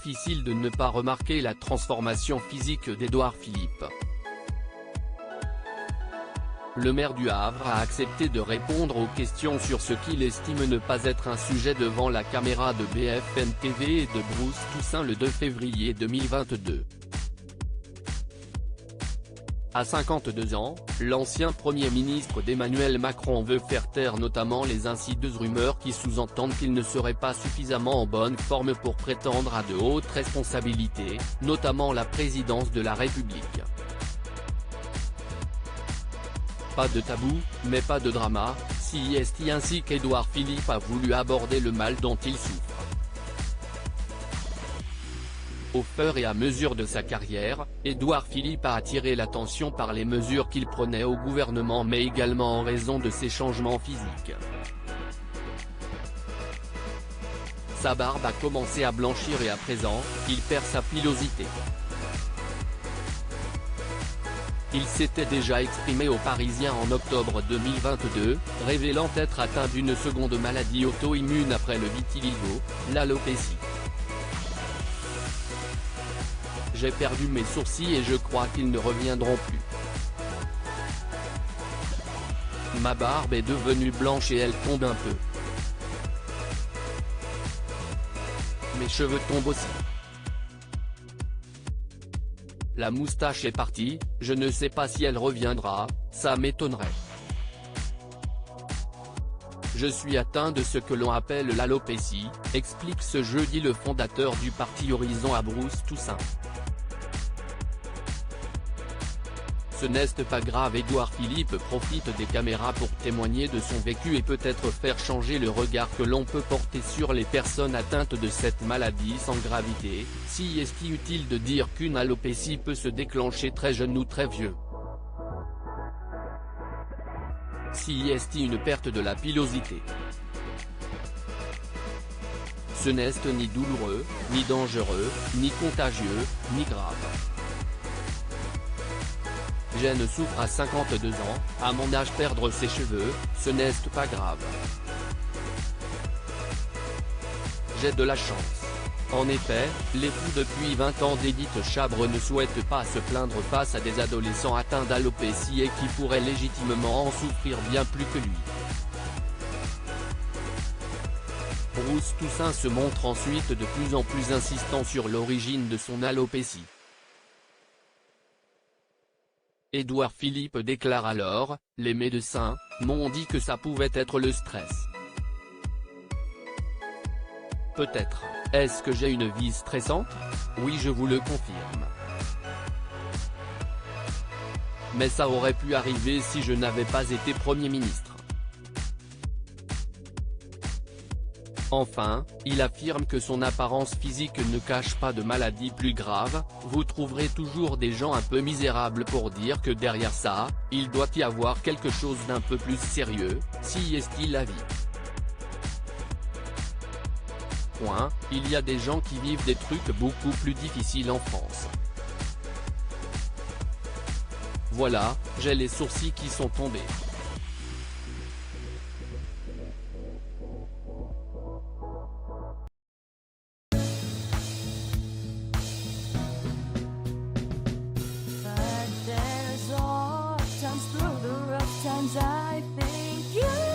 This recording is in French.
difficile de ne pas remarquer la transformation physique d'Édouard Philippe. Le maire du Havre a accepté de répondre aux questions sur ce qu'il estime ne pas être un sujet devant la caméra de BFM TV et de Bruce Toussaint le 2 février 2022. À 52 ans, l'ancien Premier ministre d'Emmanuel Macron veut faire taire notamment les insidieuses rumeurs qui sous-entendent qu'il ne serait pas suffisamment en bonne forme pour prétendre à de hautes responsabilités, notamment la présidence de la République. Pas de tabou, mais pas de drama, CIST ainsi qu'Édouard Philippe a voulu aborder le mal dont il souffre. Au fur et à mesure de sa carrière, Édouard Philippe a attiré l'attention par les mesures qu'il prenait au gouvernement mais également en raison de ses changements physiques. Sa barbe a commencé à blanchir et à présent, il perd sa pilosité. Il s'était déjà exprimé aux Parisiens en octobre 2022, révélant être atteint d'une seconde maladie auto-immune après le vitiligo, l'alopécie. J'ai perdu mes sourcils et je crois qu'ils ne reviendront plus. Ma barbe est devenue blanche et elle tombe un peu. Mes cheveux tombent aussi. La moustache est partie, je ne sais pas si elle reviendra, ça m'étonnerait. Je suis atteint de ce que l'on appelle l'alopécie, explique ce jeudi le fondateur du parti Horizon à Bruce Toussaint. Ce n'est pas grave. Édouard Philippe profite des caméras pour témoigner de son vécu et peut-être faire changer le regard que l'on peut porter sur les personnes atteintes de cette maladie sans gravité. Si est-il utile de dire qu'une alopécie peut se déclencher très jeune ou très vieux? Si est-il une perte de la pilosité? Ce n'est ni douloureux, ni dangereux, ni contagieux, ni grave. Je ne souffre à 52 ans, à mon âge perdre ses cheveux, ce n'est pas grave. J'ai de la chance. En effet, l'époux depuis 20 ans d'Édith Chabre ne souhaite pas se plaindre face à des adolescents atteints d'alopécie et qui pourraient légitimement en souffrir bien plus que lui. Bruce Toussaint se montre ensuite de plus en plus insistant sur l'origine de son alopécie. Édouard Philippe déclare alors, « Les médecins m'ont dit que ça pouvait être le stress. Peut-être. Est-ce que j'ai une vie stressante? Oui, je vous le confirme. Mais ça aurait pu arriver si je n'avais pas été Premier ministre. » Enfin, il affirme que son apparence physique ne cache pas de maladie plus grave. Vous trouverez toujours des gens un peu misérables pour dire que derrière ça, il doit y avoir quelque chose d'un peu plus sérieux, si est-il la vie. Il y a des gens qui vivent des trucs beaucoup plus difficiles en France. Voilà, j'ai les sourcils qui sont tombés. Through the rough times I think you